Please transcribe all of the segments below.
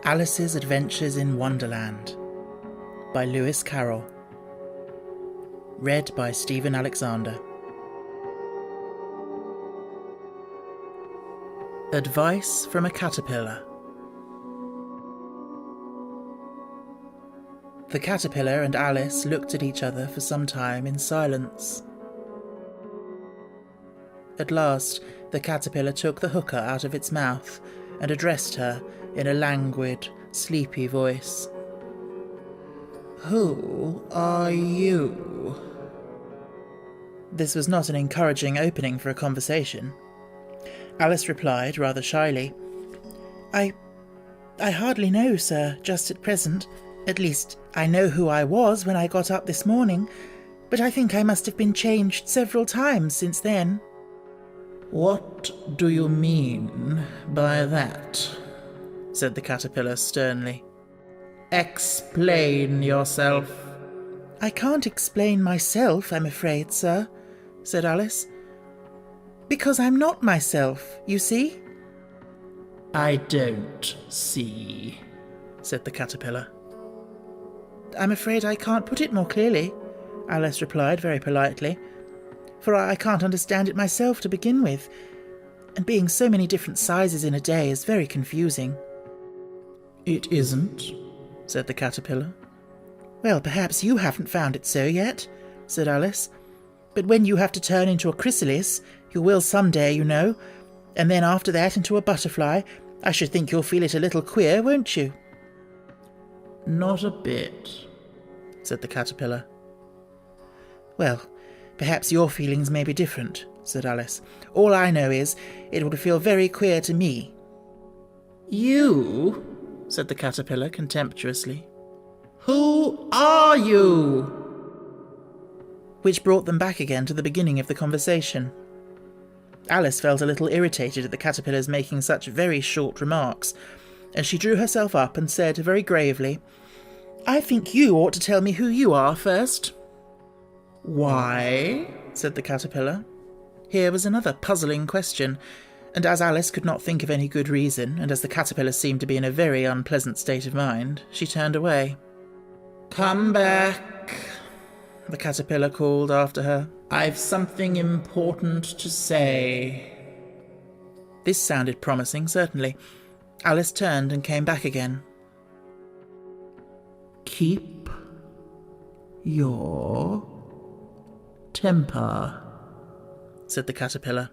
Alice's Adventures in Wonderland by Lewis Carroll. Read by Stephen Alexander. Advice from a Caterpillar. The caterpillar and Alice looked at each other for some time in silence. At last, the caterpillar took the hookah out of its mouth and addressed her in a languid, sleepy voice. "Who are you?" This was not an encouraging opening for a conversation. Alice replied rather shyly, I hardly know, sir, just at present. At least, I know who I was when I got up this morning, but I think I must have been changed several times since then." "What do you mean by that?" said the caterpillar sternly. "Explain yourself." "I can't explain myself, I'm afraid, sir," said Alice. "Because I'm not myself, you see." "I don't see," said the caterpillar. "I'm afraid I can't put it more clearly," Alice replied very politely, "for I can't understand it myself to begin with, and being so many different sizes in a day is very confusing." "It isn't," said the caterpillar. "Well, perhaps you haven't found it so yet," said Alice, "but when you have to turn into a chrysalis, you will some day, you know, and then after that into a butterfly, I should think you'll feel it a little queer, won't you?" "Not a bit," said the caterpillar. "Well, perhaps your feelings may be different," said Alice. "All I know is, it would feel very queer to me." "You?" said the caterpillar contemptuously. "Who are you?" Which brought them back again to the beginning of the conversation. Alice felt a little irritated at the caterpillar's making such very short remarks, and she drew herself up and said very gravely, "I think you ought to tell me who you are first." "Why?" said the caterpillar. Here was another puzzling question, and as Alice could not think of any good reason, and as the caterpillar seemed to be in a very unpleasant state of mind, she turned away. "Come back," the caterpillar called after her. "I've something important to say." This sounded promising, certainly. Alice turned and came back again. "Keep your temper," said the caterpillar.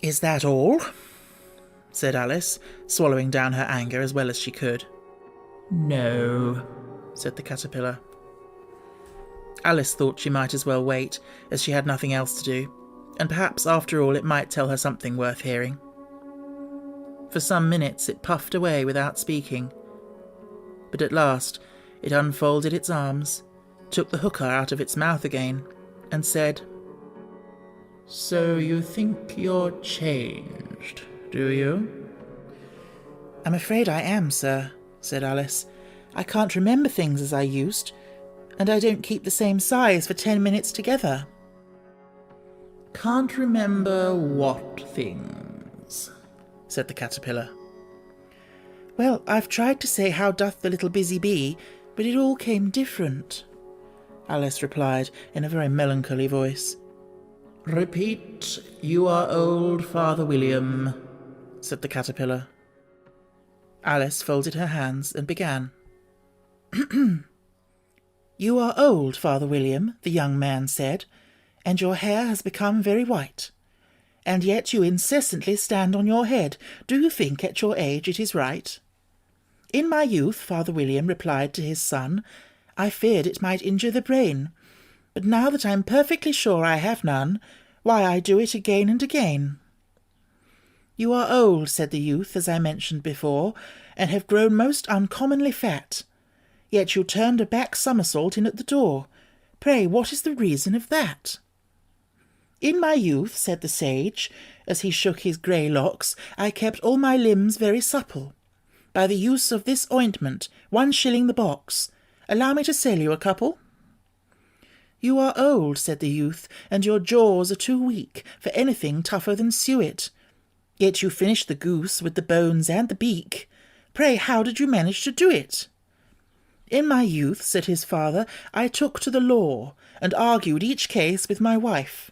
"Is that all?" said Alice, swallowing down her anger as well as she could. "No," said the caterpillar. Alice thought she might as well wait, as she had nothing else to do, and perhaps after all it might tell her something worth hearing. For some minutes it puffed away without speaking, but at last it unfolded its arms, took the hookah out of its mouth again, and said, "So you think you're changed, do you?" "I'm afraid I am, sir," said Alice. "I can't remember things as I used, and I don't keep the same size for 10 minutes together." "Can't remember what things?" said the caterpillar. "Well, I've tried to say how doth the little busy bee, but it all came different," Alice replied in a very melancholy voice. "Repeat, you are old, Father William," said the caterpillar. Alice folded her hands and began. "You are old, Father William," the young man said, "and your hair has become very white. And yet you incessantly stand on your head. Do you think at your age it is right?" "In my youth," Father William replied to his son, "I feared it might injure the brain, but now that I'm perfectly sure I have none, why, I do it again and again." "You are old," said the youth, as I mentioned before, "and have grown most uncommonly fat. Yet you turned a back somersault in at the door. Pray, what is the reason of that?" "In my youth," said the sage, as he shook his grey locks, "I kept all my limbs very supple. By the use of this ointment, 1 shilling the box. Allow me to sell you a couple." "You are old," said the youth, "and your jaws are too weak for anything tougher than suet. Yet you finished the goose with the bones and the beak. Pray, how did you manage to do it?" "In my youth," said his father, "I took to the law, and argued each case with my wife.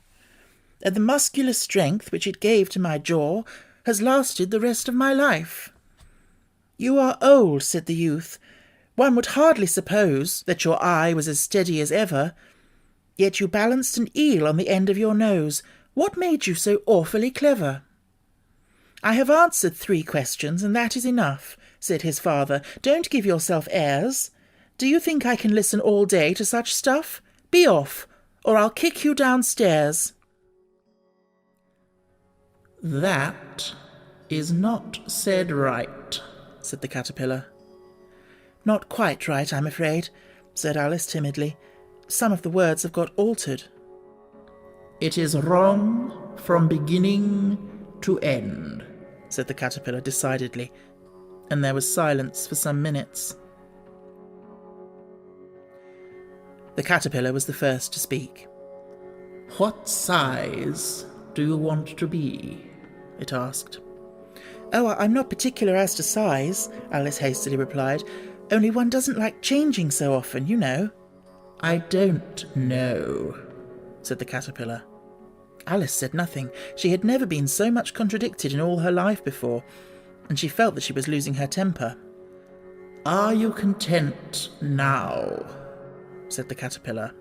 And the muscular strength which it gave to my jaw has lasted the rest of my life." "You are old," said the youth. "One would hardly suppose that your eye was as steady as ever. Yet you balanced an eel on the end of your nose. What made you so awfully clever?" "I have answered 3 questions, and that is enough," said his father. "Don't give yourself airs. Do you think I can listen all day to such stuff? Be off, or I'll kick you downstairs." "That is not said right," said the caterpillar. "Not quite right, I'm afraid," said Alice timidly. "Some of the words have got altered." "It is wrong from beginning to end," said the caterpillar decidedly, and there was silence for some minutes. The caterpillar was the first to speak. "What size do you want to be?" it asked. "Oh, I'm not particular as to size," Alice hastily replied. "Only one doesn't like changing so often, you know." "I don't know," said the caterpillar. Alice said nothing. She had never been so much contradicted in all her life before, and she felt that she was losing her temper. "Are you content now?" said the caterpillar.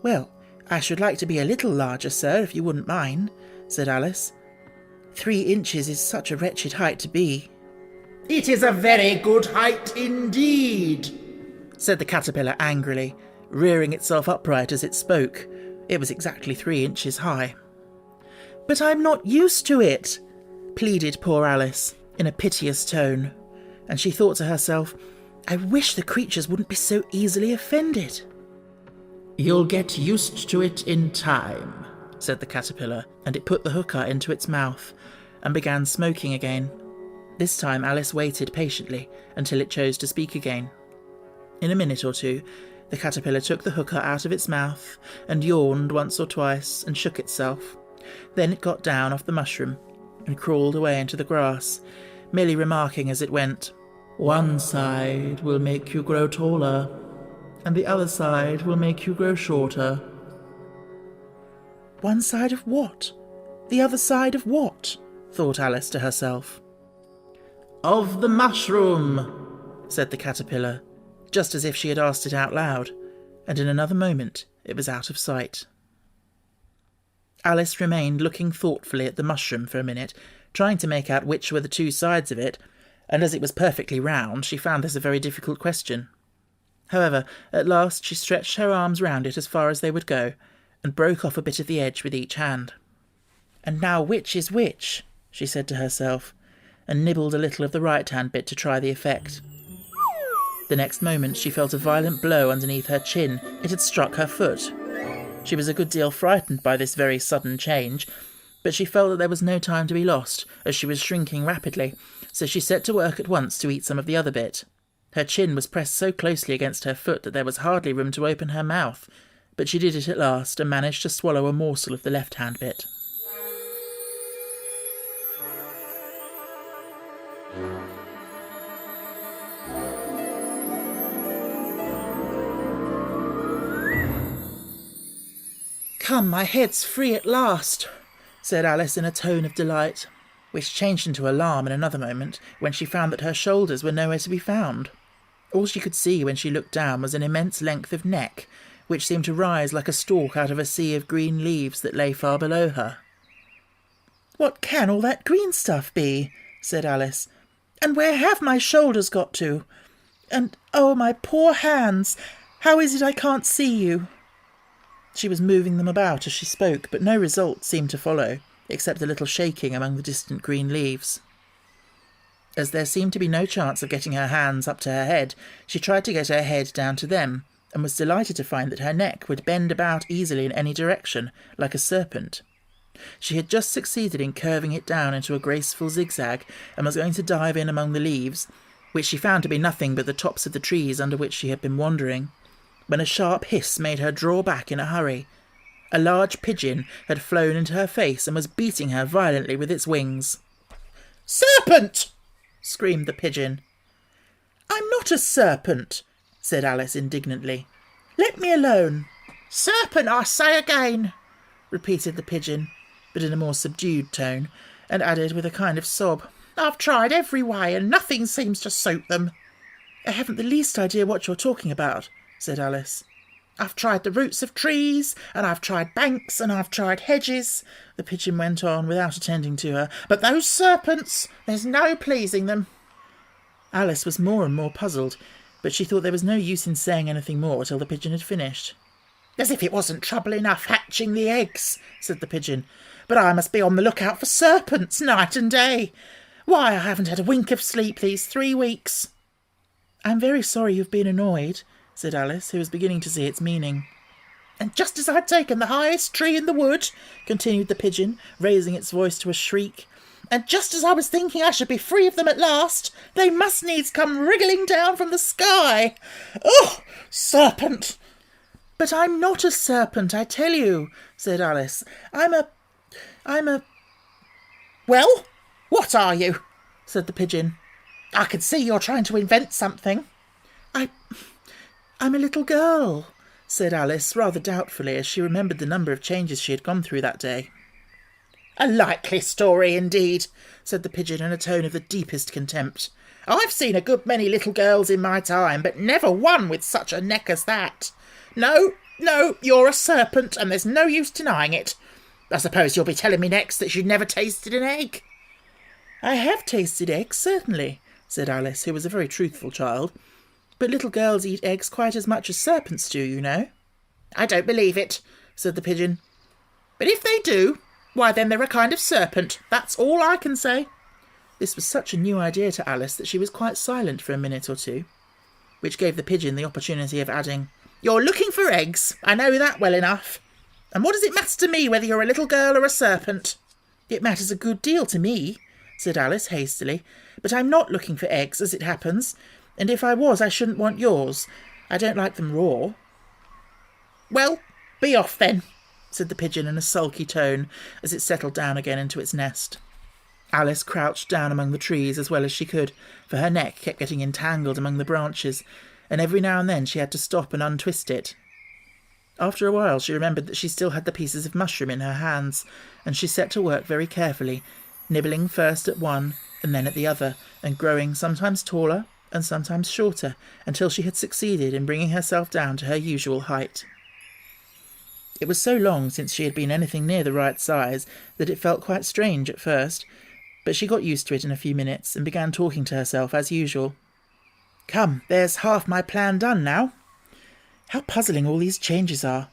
"Well, I should like to be a little larger, sir, if you wouldn't mind," said Alice. 3 inches is such a wretched height to be." "It is a very good height indeed," said the caterpillar angrily, rearing itself upright as it spoke. It was exactly 3 inches high. "But I'm not used to it," pleaded poor Alice, in a piteous tone, and she thought to herself, "I wish the creatures wouldn't be so easily offended." "You'll get used to it in time," said the caterpillar, and it put the hookah into its mouth and began smoking again. This time Alice waited patiently until it chose to speak again. In a minute or 2, the caterpillar took the hookah out of its mouth and yawned once or twice and shook itself. Then it got down off the mushroom and crawled away into the grass, merely remarking as it went, "One side will make you grow taller, and the other side will make you grow shorter." "One side of what? The other side of what?" thought Alice to herself. "Of the mushroom," said the caterpillar, just as if she had asked it out loud, and in another moment it was out of sight. Alice remained looking thoughtfully at the mushroom for a minute, trying to make out which were the 2 sides of it, and as it was perfectly round, she found this a very difficult question. However, at last she stretched her arms round it as far as they would go, and broke off a bit of the edge with each hand. "And now which is which?" she said to herself, and nibbled a little of the right-hand bit to try the effect. The next moment she felt a violent blow underneath her chin. It had struck her foot. She was a good deal frightened by this very sudden change, but she felt that there was no time to be lost, as she was shrinking rapidly, so she set to work at once to eat some of the other bit. Her chin was pressed so closely against her foot that there was hardly room to open her mouth, but she did it at last and managed to swallow a morsel of the left-hand bit. "Come, my head's free at last," said Alice in a tone of delight, which changed into alarm in another moment when she found that her shoulders were nowhere to be found. All she could see when she looked down was an immense length of neck, which seemed to rise like a stalk out of a sea of green leaves that lay far below her. "What can all that green stuff be?" said Alice. "And where have my shoulders got to? And, oh, my poor hands! How is it I can't see you?" She was moving them about as she spoke, but no result seemed to follow, except a little shaking among the distant green leaves. As there seemed to be no chance of getting her hands up to her head, she tried to get her head down to them, and was delighted to find that her neck would bend about easily in any direction, like a serpent. She had just succeeded in curving it down into a graceful zigzag, and was going to dive in among the leaves, which she found to be nothing but the tops of the trees under which she had been wandering, when a sharp hiss made her draw back in a hurry. A large pigeon had flown into her face and was beating her violently with its wings. "Serpent!" screamed the pigeon. "I'm not a serpent," said Alice indignantly. "Let me alone." "Serpent, I say again," repeated the pigeon, but in a more subdued tone, and added with a kind of sob, "I've tried every way and nothing seems to suit them." "I haven't the least idea what you're talking about," said Alice. "I've tried the roots of trees, and I've tried banks, and I've tried hedges," the pigeon went on without attending to her, "but those serpents, there's no pleasing them." Alice was more and more puzzled, but she thought there was no use in saying anything more till the pigeon had finished. "As if it wasn't trouble enough hatching the eggs," said the pigeon, "but I must be on the lookout for serpents night and day. Why, I haven't had a wink of sleep these 3 weeks." "I'm very sorry you've been annoyed," said Alice, who was beginning to see its meaning. "And just as I'd taken the highest tree in the wood," continued the pigeon, raising its voice to a shriek, "and just as I was thinking I should be free of them at last, they must needs come wriggling down from the sky. Oh, serpent!" "But I'm not a serpent, I tell you," said Alice. I'm a... "Well, what are you?" said the pigeon. "I can see you're trying to invent something." I'm a little girl," said Alice, rather doubtfully, as she remembered the number of changes she had gone through that day. "A likely story indeed," said the pigeon in a tone of the deepest contempt. "I've seen a good many little girls in my time, but never one with such a neck as that. No, you're a serpent, and there's no use denying it. I suppose you'll be telling me next that you'd never tasted an egg." "I have tasted eggs, certainly," said Alice, who was a very truthful child. "But little girls eat eggs quite as much as serpents do, you know." "I don't believe it," said the pigeon. "But if they do, why then they're a kind of serpent. That's all I can say." This was such a new idea to Alice that she was quite silent for a minute or two, which gave the pigeon the opportunity of adding, "You're looking for eggs, I know that well enough. And what does it matter to me whether you're a little girl or a serpent?" "It matters a good deal to me," said Alice hastily, "but I'm not looking for eggs, as it happens, and if I was I shouldn't want yours. I don't like them raw." "Well, be off then," said the pigeon in a sulky tone, as it settled down again into its nest. Alice crouched down among the trees as well as she could, for her neck kept getting entangled among the branches, and every now and then she had to stop and untwist it. After a while she remembered that she still had the pieces of mushroom in her hands, and she set to work very carefully, nibbling first at one and then at the other, and growing sometimes taller and sometimes shorter, until she had succeeded in bringing herself down to her usual height. It was so long since she had been anything near the right size that it felt quite strange at first, but she got used to it in a few minutes and began talking to herself as usual. "Come, there's half my plan done now. How puzzling all these changes are.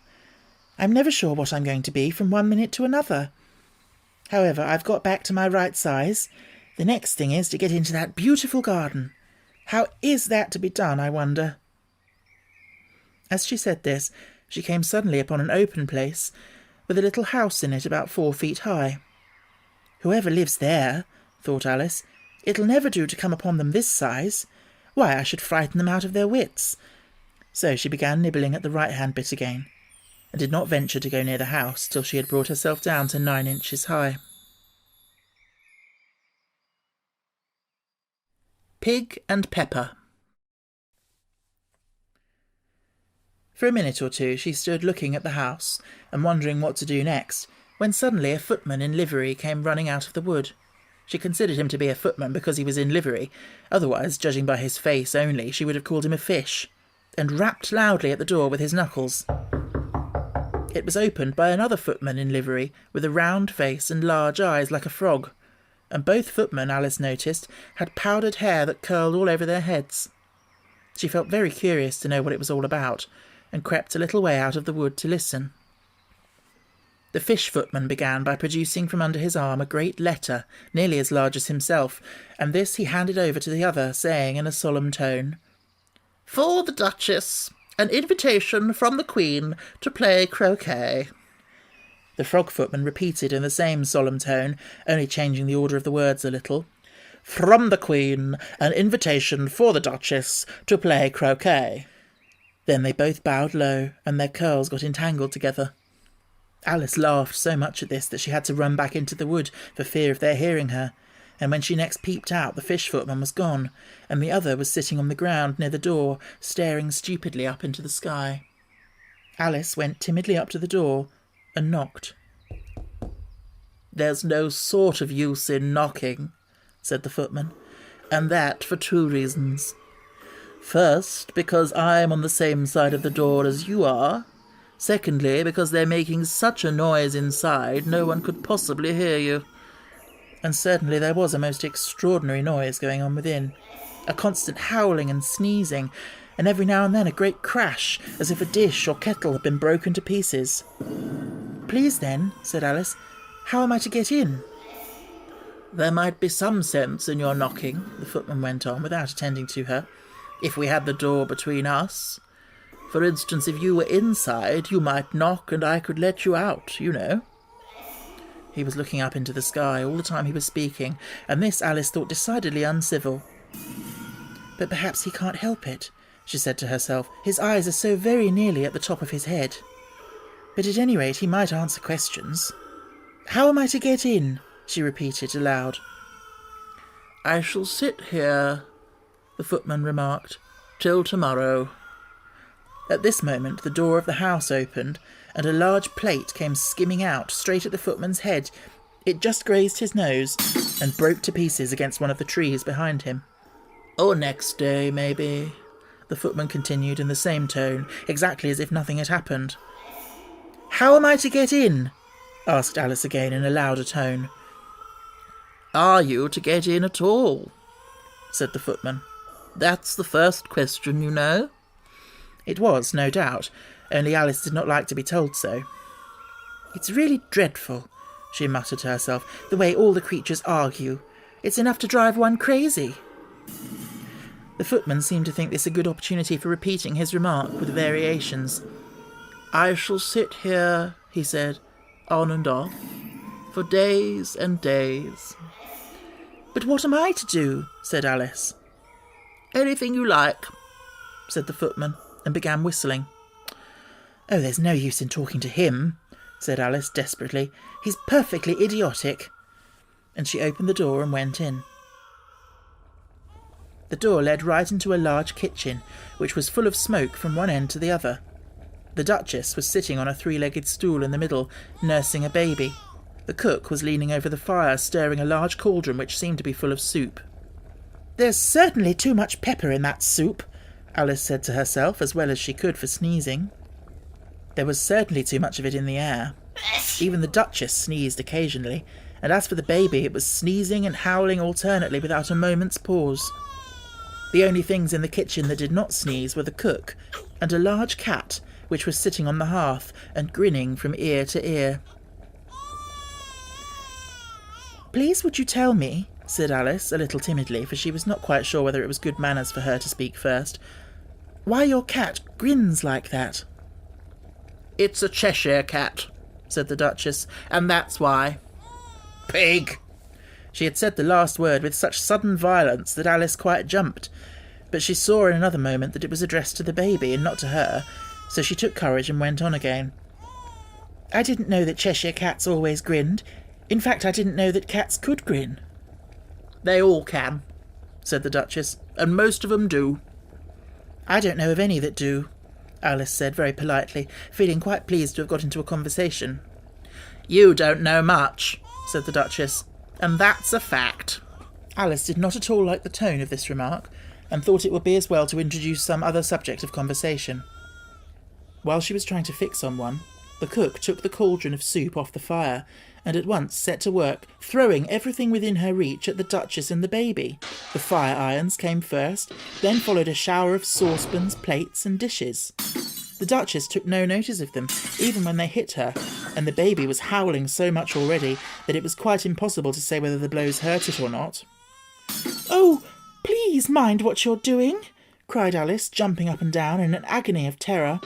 I'm never sure what I'm going to be from one minute to another. However, I've got back to my right size. The next thing is to get into that beautiful garden. How is that to be done, I wonder?" As she said this, she came suddenly upon an open place, with a little house in it about 4 feet high. "Whoever lives there," thought Alice, "it'll never do to come upon them this size. Why, I should frighten them out of their wits." So she began nibbling at the right-hand bit again, and did not venture to go near the house till she had brought herself down to 9 inches high. Pig and Pepper. For a minute or two she stood looking at the house and wondering what to do next, when suddenly a footman in livery came running out of the wood. She considered him to be a footman because he was in livery, otherwise, judging by his face only, she would have called him a fish, and rapped loudly at the door with his knuckles. It was opened by another footman in livery, with a round face and large eyes like a frog, and both footmen, Alice noticed, had powdered hair that curled all over their heads. She felt very curious to know what it was all about, and crept a little way out of the wood to listen. The fish footman began by producing from under his arm a great letter, nearly as large as himself, and this he handed over to the other, saying in a solemn tone, "For the Duchess, an invitation from the Queen to play croquet." The frog footman repeated in the same solemn tone, only changing the order of the words a little, "From the Queen, an invitation for the Duchess to play croquet." Then they both bowed low, and their curls got entangled together. Alice laughed so much at this that she had to run back into the wood for fear of their hearing her, and when she next peeped out, the fish footman was gone, and the other was sitting on the ground near the door, staring stupidly up into the sky. Alice went timidly up to the door and knocked. "There's no sort of use in knocking," said the footman, "and that for 2 reasons. First, because I am on the same side of the door as you are. Secondly, because they're making such a noise inside, no one could possibly hear you." And certainly there was a most extraordinary noise going on within, a constant howling and sneezing, and every now and then a great crash, as if a dish or kettle had been broken to pieces. "Please then," said Alice, "how am I to get in?" "There might be some sense in your knocking," the footman went on, without attending to her, "if we had the door between us. For instance, if you were inside, you might knock and I could let you out, you know." He was looking up into the sky all the time he was speaking, and this Alice thought decidedly uncivil. "But perhaps he can't help it," she said to herself. "His eyes are so very nearly at the top of his head. But at any rate he might answer questions. How am I to get in?" she repeated aloud. "I shall sit here," the footman remarked, "till tomorrow." At this moment the door of the house opened, and a large plate came skimming out straight at the footman's head. It just grazed his nose and broke to pieces against one of the trees behind him. "Or next day, maybe," the footman continued in the same tone, exactly as if nothing had happened. "How am I to get in?" asked Alice again in a louder tone. "Are you to get in at all?" said the footman. "That's the first question, you know." It was, no doubt, only Alice did not like to be told so. "It's really dreadful," she muttered to herself, "the way all the creatures argue. It's enough to drive one crazy." The footman seemed to think this a good opportunity for repeating his remark with variations. "I shall sit here," he said, "on and off, for days and days." "But what am I to do?" said Alice. "Anything you like," said the footman, and began whistling. "Oh, there's no use in talking to him," said Alice desperately. "He's perfectly idiotic." And she opened the door and went in. The door led right into a large kitchen, which was full of smoke from one end to the other. The Duchess was sitting on a 3-legged stool in the middle, nursing a baby. The cook was leaning over the fire, stirring a large cauldron which seemed to be full of soup. "There's certainly too much pepper in that soup," Alice said to herself, as well as she could for sneezing. There was certainly too much of it in the air. Even the Duchess sneezed occasionally, and as for the baby, it was sneezing and howling alternately without a moment's pause. The only things in the kitchen that did not sneeze were the cook and a large cat, which was sitting on the hearth and grinning from ear to ear. "Please would you tell me," said Alice, a little timidly, for she was not quite sure whether it was good manners for her to speak first, "why your cat grins like that?" "It's a Cheshire Cat," said the Duchess, "and that's why." "Pig!" She had said the last word with such sudden violence that Alice quite jumped, but she saw in another moment that it was addressed to the baby and not to her, so she took courage and went on again. "I didn't know that Cheshire Cats always grinned. In fact, I didn't know that cats could grin." "They all can," said the Duchess, "and most of them do." "I don't know of any that do," Alice said very politely, feeling quite pleased to have got into a conversation. "You don't know much," said the Duchess, "and that's a fact." Alice did not at all like the tone of this remark, and thought it would be as well to introduce some other subject of conversation. While she was trying to fix on one, the cook took the cauldron of soup off the fire, and at once set to work, throwing everything within her reach at the Duchess and the baby. The fire irons came first, then followed a shower of saucepans, plates and dishes. The Duchess took no notice of them, even when they hit her, and the baby was howling so much already that it was quite impossible to say whether the blows hurt it or not. "Oh, please mind what you're doing," cried Alice, jumping up and down in an agony of terror.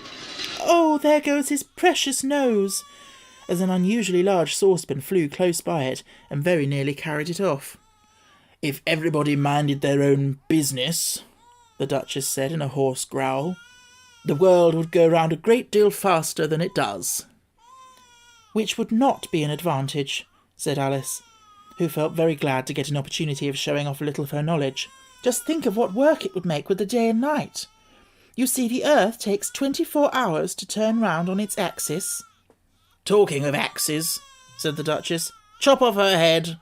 "Oh, there goes his precious nose," as an unusually large saucepan flew close by it and very nearly carried it off. "If everybody minded their own business," the Duchess said in a hoarse growl, "the world would go round a great deal faster than it does." "Which would not be an advantage," said Alice. who felt very glad to get an opportunity of showing off a little of her knowledge. "Just think of what work it would make with the day and night. You see, the Earth takes 24 hours to turn round on its axis." "Talking of axes," said the Duchess, "chop off her head."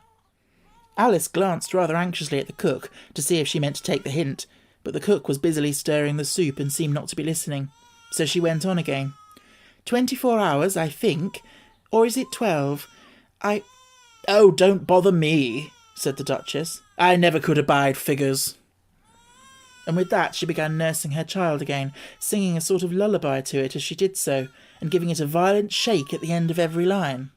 Alice glanced rather anxiously at the cook to see if she meant to take the hint, but the cook was busily stirring the soup and seemed not to be listening, so she went on again. 24 hours, I think, or is it 12? "Oh, don't bother me," said the Duchess. "I never could abide figures." And with that she began nursing her child again, singing a sort of lullaby to it as she did so, and giving it a violent shake at the end of every line.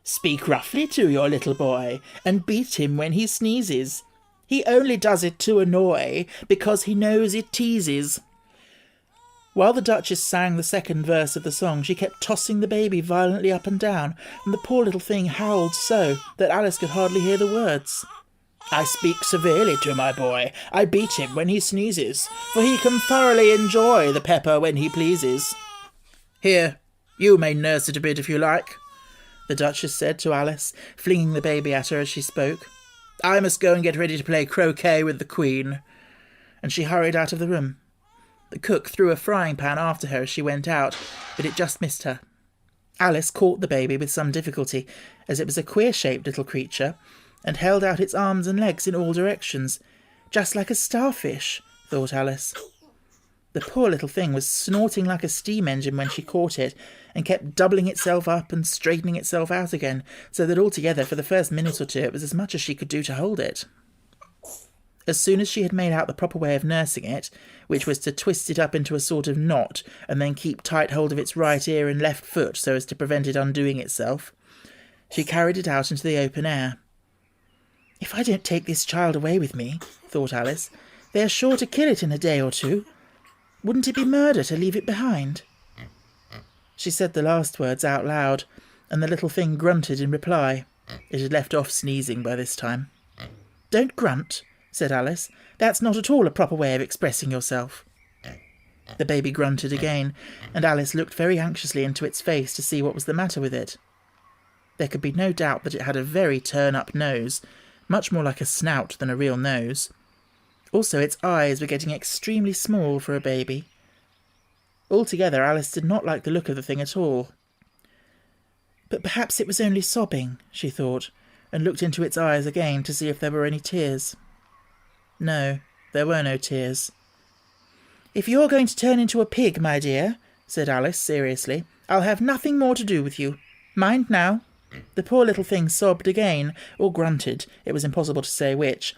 "Speak roughly to your little boy, and beat him when he sneezes. He only does it to annoy, because he knows it teases." While the Duchess sang the second verse of the song, she kept tossing the baby violently up and down, and the poor little thing howled so that Alice could hardly hear the words. "I speak severely to my boy. I beat him when he sneezes, for he can thoroughly enjoy the pepper when he pleases. Here, you may nurse it a bit if you like," the Duchess said to Alice, flinging the baby at her as she spoke. "I must go and get ready to play croquet with the Queen." And she hurried out of the room. The cook threw a frying pan after her as she went out, but it just missed her. Alice caught the baby with some difficulty, as it was a queer-shaped little creature, and held out its arms and legs in all directions. "Just like a starfish," thought Alice. The poor little thing was snorting like a steam engine when she caught it, and kept doubling itself up and straightening itself out again, so that altogether for the first minute or two it was as much as she could do to hold it. As soon as she had made out the proper way of nursing it, which was to twist it up into a sort of knot, and then keep tight hold of its right ear and left foot so as to prevent it undoing itself, she carried it out into the open air. "If I don't take this child away with me," thought Alice, "they are sure to kill it in a day or two. Wouldn't it be murder to leave it behind?" She said the last words out loud, and the little thing grunted in reply. It had left off sneezing by this time. "Don't grunt," said Alice. "That's not at all a proper way of expressing yourself." The baby grunted again, and Alice looked very anxiously into its face to see what was the matter with it. There could be no doubt that it had a very turn-up nose, much more like a snout than a real nose. Also, its eyes were getting extremely small for a baby. Altogether, Alice did not like the look of the thing at all. But perhaps it was only sobbing, she thought, and looked into its eyes again to see if there were any tears. No, there were no tears. "If you're going to turn into a pig, my dear," said Alice seriously, "I'll have nothing more to do with you. Mind now." The poor little thing sobbed again, or grunted, it was impossible to say which,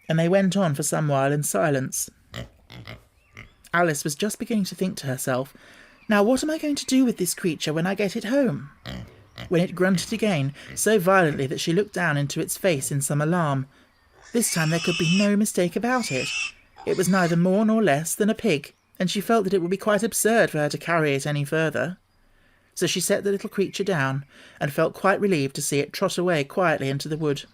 and they went on for some while in silence. Alice was just beginning to think to herself, "Now what am I going to do with this creature when I get it home?" when it grunted again, so violently that she looked down into its face in some alarm. This time there could be no mistake about it. It was neither more nor less than a pig, and she felt that it would be quite absurd for her to carry it any further. So she set the little creature down, and felt quite relieved to see it trot away quietly into the wood.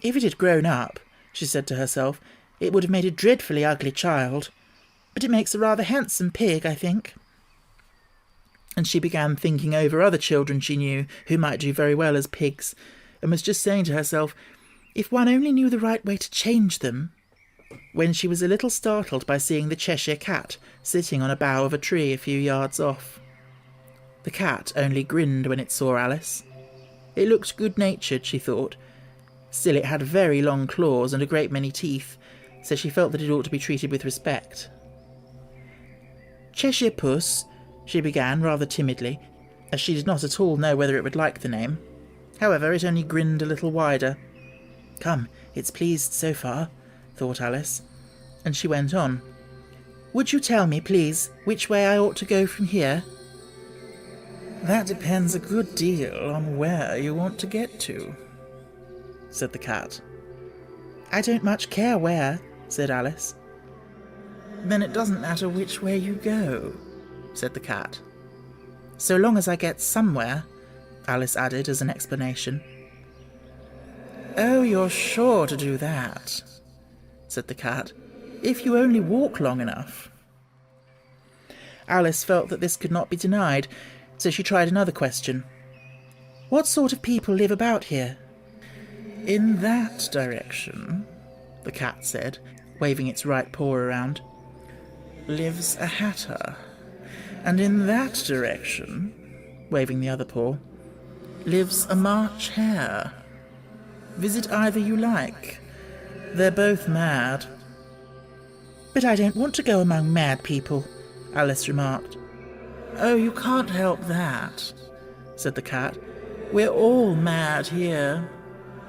"If it had grown up," she said to herself, "it would have made a dreadfully ugly child. But it makes a rather handsome pig, I think." And she began thinking over other children she knew who might do very well as pigs, and was just saying to herself, if one only knew the right way to change them, when she was a little startled by seeing the Cheshire Cat sitting on a bough of a tree a few yards off. The cat only grinned when it saw Alice. It looked good-natured, she thought. Still, it had very long claws and a great many teeth, so she felt that it ought to be treated with respect. "Cheshire Puss," she began rather timidly, as she did not at all know whether it would like the name. However, it only grinned a little wider. "Come, it's pleased so far," thought Alice, and she went on. "Would you tell me, please, which way I ought to go from here?" "That depends a good deal on where you want to get to," said the cat. "I don't much care where," said Alice. "Then it doesn't matter which way you go," said the cat. "So long as I get somewhere," Alice added as an explanation. "Oh, you're sure to do that," said the cat, "if you only walk long enough." Alice felt that this could not be denied, so she tried another question. What sort of people live about here?" "In that direction," the cat said, waving its right paw around, "lives a hatter. And in that direction," waving the other paw, "lives a March Hare. Visit either you like. They're both mad." "But I don't want to go among mad people," Alice remarked. "Oh, you can't help that," said the cat. "We're all mad here.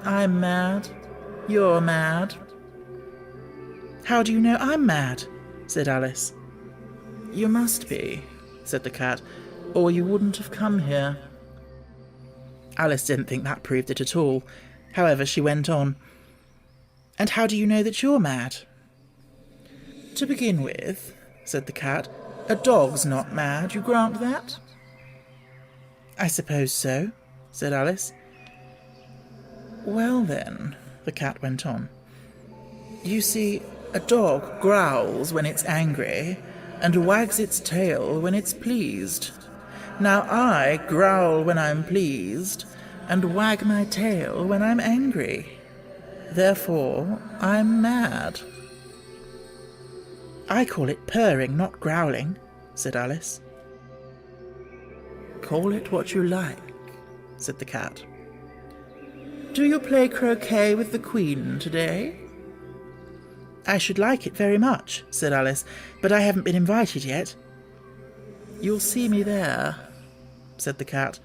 I'm mad. You're mad." "How do you know I'm mad?" said Alice. "You must be," said the cat, "or you wouldn't have come here." Alice didn't think that proved it at all. However, she went on. "And how do you know that you're mad?" "To begin with," said the cat, "a dog's not mad, you grant that?" "I suppose so," said Alice. "Well then," the cat went on, "you see, a dog growls when it's angry and wags its tail when it's pleased. Now I growl when I'm pleased and wag my tail when I'm angry. Therefore, I'm mad." "I call it purring, not growling," said Alice. "Call it what you like," said the cat. "Do you play croquet with the Queen today?" "I should like it very much," said Alice, "but I haven't been invited yet." "You'll see me there," said the cat,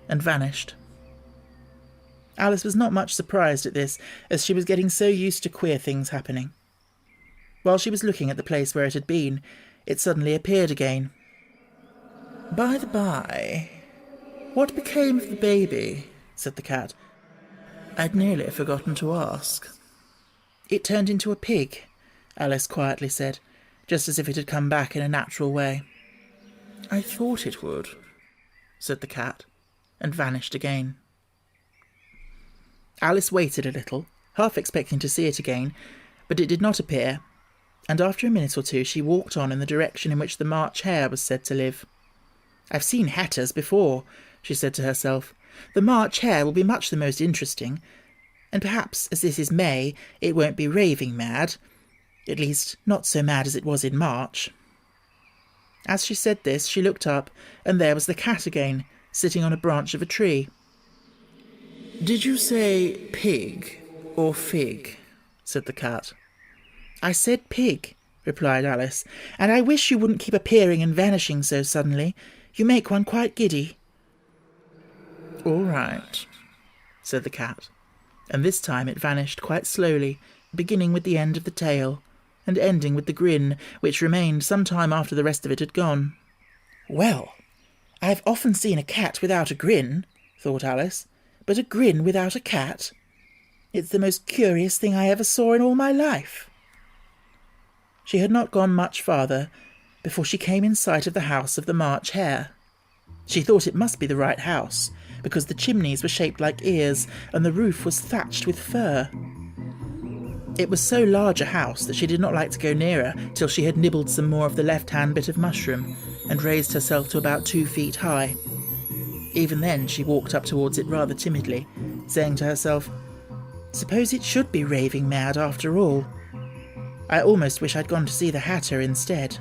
and vanished. Alice was not much surprised at this, as she was getting so used to queer things happening. While she was looking at the place where it had been, it suddenly appeared again. "By the by, what became of the baby?" said the cat. "I'd nearly forgotten to ask." "It turned into a pig," Alice quietly said, just as if it had come back in a natural way. "I thought it would," said the cat, and vanished again. Alice waited a little, half expecting to see it again, but it did not appear, and after a minute or two she walked on in the direction in which the March Hare was said to live. "I've seen hatters before," she said to herself. "The March Hare will be much the most interesting, and perhaps, as this is May, it won't be raving mad, at least not so mad as it was in March." As she said this, she looked up, and there was the cat again, sitting on a branch of a tree. "Did you say pig or fig?" said the cat. "I said pig," replied Alice, "and I wish you wouldn't keep appearing and vanishing so suddenly. You make one quite giddy." "All right," said the cat, and this time it vanished quite slowly, beginning with the end of the tail, and ending with the grin, which remained some time after the rest of it had gone. "Well, I've often seen a cat without a grin," thought Alice, "but a grin without a cat? It's the most curious thing I ever saw in all my life." She had not gone much farther before she came in sight of the house of the March Hare. She thought it must be the right house, because the chimneys were shaped like ears and the roof was thatched with fur. It was so large a house that she did not like to go nearer till she had nibbled some more of the left-hand bit of mushroom and raised herself to about 2 feet high. Even then she walked up towards it rather timidly, saying to herself, "Suppose it should be raving mad after all. I almost wish I'd gone to see the hatter instead."